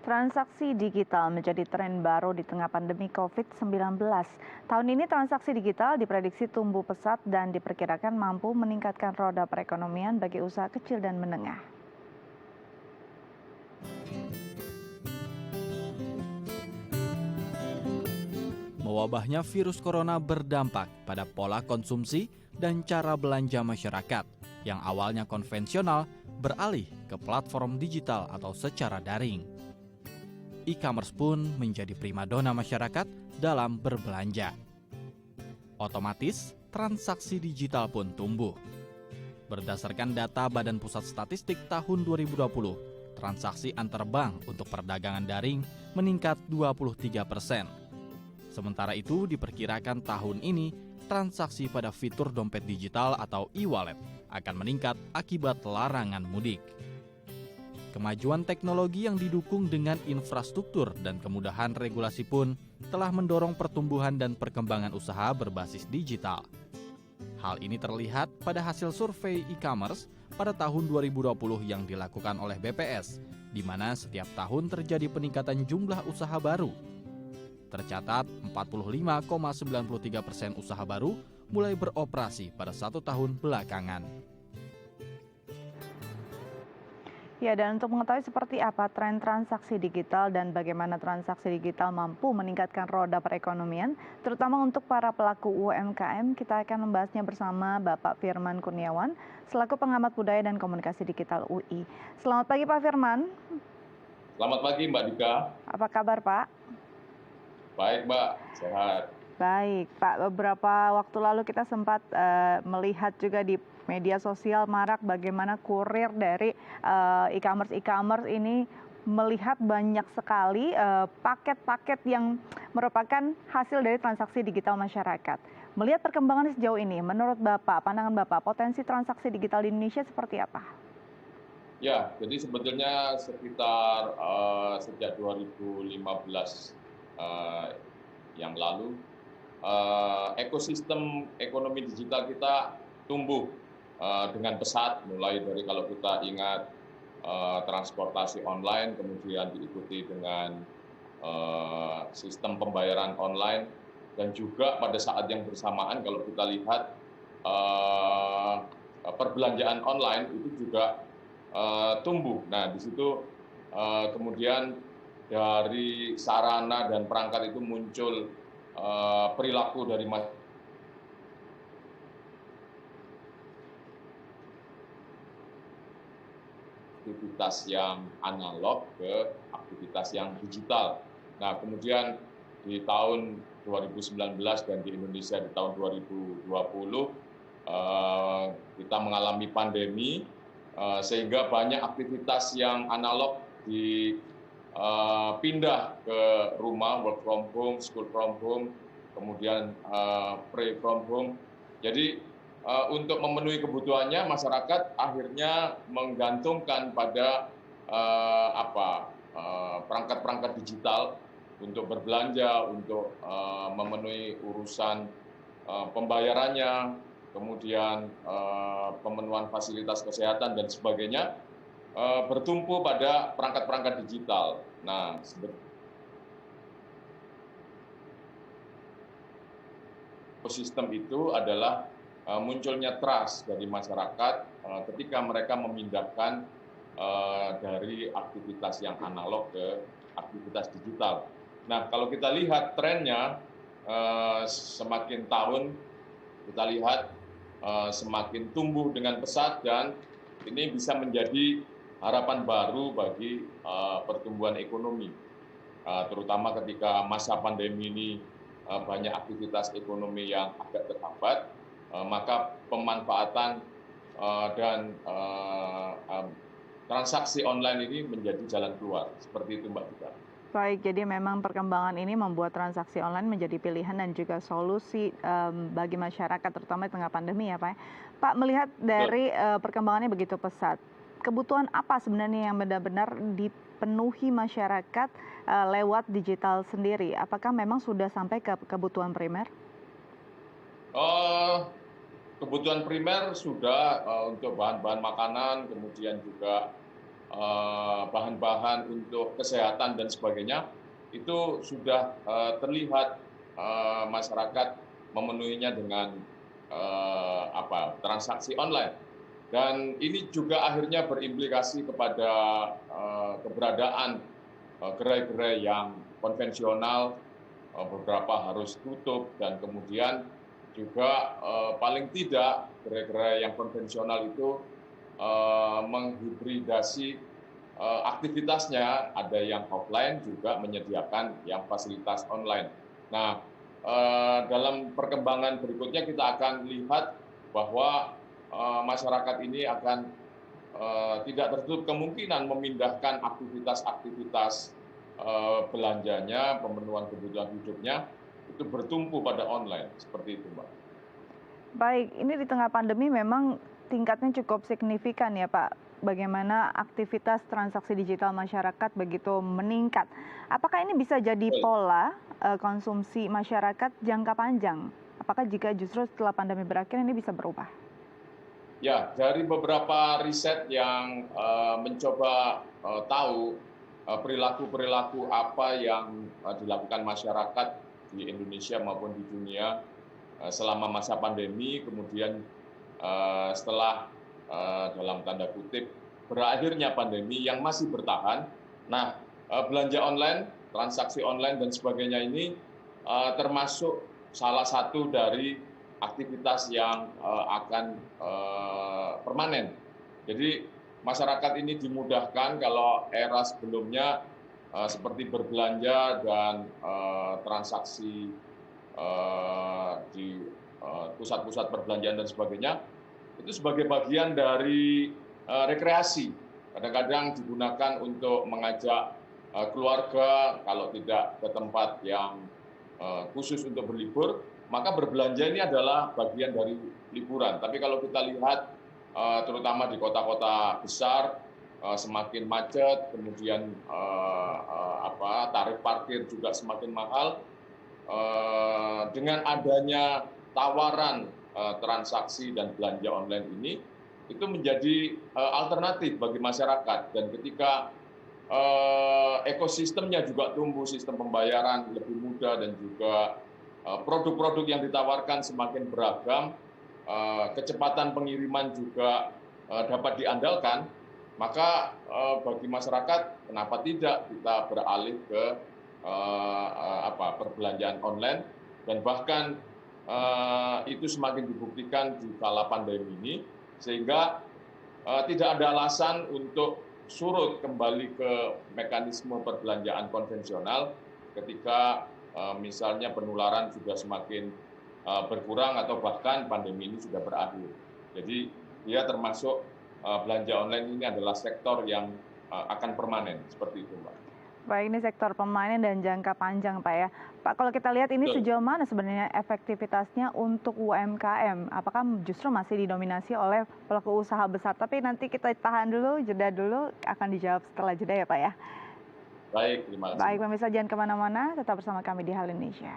Transaksi digital menjadi tren baru di tengah pandemi COVID-19. Tahun ini transaksi digital diprediksi tumbuh pesat dan diperkirakan mampu meningkatkan roda perekonomian bagi usaha kecil dan menengah. Mewabahnya virus corona berdampak pada pola konsumsi dan cara belanja masyarakat yang awalnya konvensional beralih ke platform digital atau secara daring. E-commerce pun menjadi primadona masyarakat dalam berbelanja. Otomatis, transaksi digital pun tumbuh. Berdasarkan data Badan Pusat Statistik tahun 2020, transaksi antar bank untuk perdagangan daring meningkat 23%. Sementara itu, diperkirakan tahun ini, transaksi pada fitur dompet digital atau e-wallet akan meningkat akibat larangan mudik. Kemajuan teknologi yang didukung dengan infrastruktur dan kemudahan regulasi pun telah mendorong pertumbuhan dan perkembangan usaha berbasis digital. Hal ini terlihat pada hasil survei e-commerce pada tahun 2020 yang dilakukan oleh BPS, di mana setiap tahun terjadi peningkatan jumlah usaha baru. Tercatat 45,93% usaha baru mulai beroperasi pada 1 tahun belakangan. Ya, dan untuk mengetahui seperti apa tren transaksi digital dan bagaimana transaksi digital mampu meningkatkan roda perekonomian, terutama untuk para pelaku UMKM, kita akan membahasnya bersama Bapak Firman Kurniawan, selaku pengamat budaya dan komunikasi digital UI. Selamat pagi Pak Firman. Selamat pagi Mbak Dika. Apa kabar Pak? Baik Mbak, sehat. Baik Pak, beberapa waktu lalu kita sempat melihat juga di media sosial marak bagaimana kurir dari e-commerce ini melihat banyak sekali paket-paket yang merupakan hasil dari transaksi digital masyarakat. Melihat perkembangan sejauh ini, menurut Bapak, pandangan Bapak, potensi transaksi digital di Indonesia seperti apa? Ya, jadi sebetulnya sekitar sejak 2015 yang lalu, ekosistem ekonomi digital kita tumbuh dengan pesat, mulai dari kalau kita ingat transportasi online, kemudian diikuti dengan sistem pembayaran online, dan juga pada saat yang bersamaan kalau kita lihat perbelanjaan online itu juga tumbuh. Nah, di situ kemudian dari sarana dan perangkat itu muncul perilaku dari aktivitas yang analog ke aktivitas yang digital. Nah, kemudian di tahun 2019 dan di Indonesia di tahun 2020 kita mengalami pandemi sehingga banyak aktivitas yang analog pindah ke rumah, work from home, school from home, kemudian pray from home. Jadi untuk memenuhi kebutuhannya, masyarakat akhirnya menggantungkan pada perangkat-perangkat digital untuk berbelanja, untuk memenuhi urusan pembayarannya, kemudian pemenuhan fasilitas kesehatan dan sebagainya, bertumpu pada perangkat-perangkat digital. Nah, ekosistem itu adalah munculnya trust dari masyarakat ketika mereka memindahkan dari aktivitas yang analog ke aktivitas digital. Nah, kalau kita lihat trennya, semakin tahun kita lihat semakin tumbuh dengan pesat, dan ini bisa menjadi harapan baru bagi pertumbuhan ekonomi, terutama ketika masa pandemi ini banyak aktivitas ekonomi yang agak terhambat, maka pemanfaatan dan transaksi online ini menjadi jalan keluar. Seperti itu Mbak Dika. Baik, jadi memang perkembangan ini membuat transaksi online menjadi pilihan dan juga solusi bagi masyarakat, terutama di tengah pandemi ya Pak. Pak, melihat dari perkembangannya begitu pesat, kebutuhan apa sebenarnya yang benar-benar dipenuhi masyarakat lewat digital sendiri? Apakah memang sudah sampai ke kebutuhan primer? Kebutuhan primer sudah untuk bahan-bahan makanan, kemudian juga bahan-bahan untuk kesehatan dan sebagainya, itu sudah terlihat masyarakat memenuhinya dengan transaksi online. Dan ini juga akhirnya berimplikasi kepada keberadaan gerai-gerai yang konvensional, beberapa harus tutup, dan kemudian juga paling tidak gerai-gerai yang konvensional itu menghibridasi aktivitasnya, ada yang offline juga menyediakan yang fasilitas online. Nah, dalam perkembangan berikutnya kita akan lihat bahwa masyarakat ini akan tidak tertutup kemungkinan memindahkan aktivitas-aktivitas belanjanya, pemenuhan kebutuhan hidupnya, itu bertumpu pada online, seperti itu, Mbak. Baik, ini di tengah pandemi memang tingkatnya cukup signifikan ya Pak. Bagaimana aktivitas transaksi digital masyarakat begitu meningkat. Apakah ini bisa jadi pola konsumsi masyarakat jangka panjang? Apakah jika justru setelah pandemi berakhir ini bisa berubah? Ya, dari beberapa riset yang mencoba tahu perilaku-perilaku apa yang dilakukan masyarakat di Indonesia maupun di dunia selama masa pandemi, kemudian setelah dalam tanda kutip berakhirnya pandemi yang masih bertahan. Nah, belanja online, transaksi online dan sebagainya ini termasuk salah satu dari aktivitas yang akan permanen. Jadi masyarakat ini dimudahkan kalau era sebelumnya seperti berbelanja dan transaksi di pusat-pusat perbelanjaan dan sebagainya, itu sebagai bagian dari rekreasi. Kadang-kadang digunakan untuk mengajak keluarga, kalau tidak ke tempat yang khusus untuk berlibur, maka berbelanja ini adalah bagian dari liburan. Tapi kalau kita lihat, terutama di kota-kota besar, semakin macet, kemudian tarif parkir juga semakin mahal. Dengan adanya tawaran transaksi dan belanja online ini, itu menjadi alternatif bagi masyarakat. Dan ketika ekosistemnya juga tumbuh, sistem pembayaran lebih mudah dan juga produk-produk yang ditawarkan semakin beragam, kecepatan pengiriman juga dapat diandalkan, maka bagi masyarakat kenapa tidak kita beralih ke perbelanjaan online, dan bahkan itu semakin dibuktikan di kala pandemi ini, sehingga tidak ada alasan untuk surut kembali ke mekanisme perbelanjaan konvensional ketika misalnya penularan juga semakin berkurang atau bahkan pandemi ini sudah berakhir. Jadi dia termasuk belanja online ini adalah sektor yang akan permanen, seperti itu, Mbak. Baik, ini sektor permanen dan jangka panjang, Pak ya. Pak, kalau kita lihat ini sejauh mana sebenarnya efektivitasnya untuk UMKM? Apakah justru masih didominasi oleh pelaku usaha besar? Tapi nanti kita tahan dulu, jeda dulu, akan dijawab setelah jeda ya Pak ya. Baik, terima kasih. Baik, pemirsa jangan kemana-mana, tetap bersama kami di Hal Indonesia.